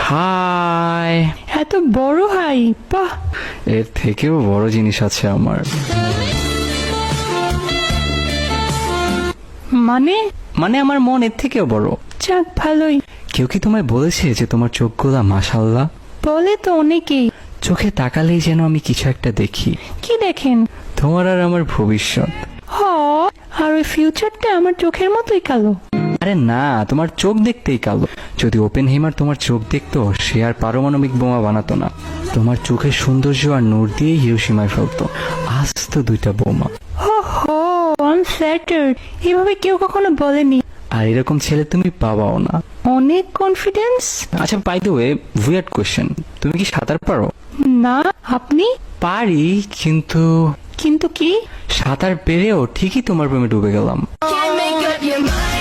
High. এত বড় high, বাহ। এর থেকেও বড় জিনিস আছে আমার। মানে? মানে আমার মন এর থেকেও বড়। যাক, ভালোই। কেউ কি তোমায় বলেছে যে তোমার চোখগুলা মাশাআল্লাহ? বলে তো অনেকেই। চোখে তাকালেই যেন আমি কিছু একটা দেখি। কি দেখেন? তোমার আর আমার ভবিষ্যৎ। হ, আর ওই ফিউচারটা আমার চোখের মতোই কালো। আরে না, তোমার চোখ দেখতেই কালো। যদি ওপেনহেইমার তোমার চোখ দেখতো, সে আর পারমাণবিক বোমা বানাতো না। তোমার চোখের সৌন্দর্য আর নূর দিয়ে হিরোশিমায় ফেলতো আস্ত 2টা বোমা। হো হো, আই এম ফ্ল্যাটার্ড। এভাবে কেউ কখনো বলেনি। আর এরকম ছেলে তুমি পাবাও না। অনেক কনফিডেন্স। আচ্ছা, by the way, weird question, তুমি কি সাঁতার পারো? না, আপনি? পারি, কিন্তু কিন্তু কি? সাঁতার পেরেও ঠিকই তোমার প্রেমে ডুবে গেলাম। Can't make up your mind.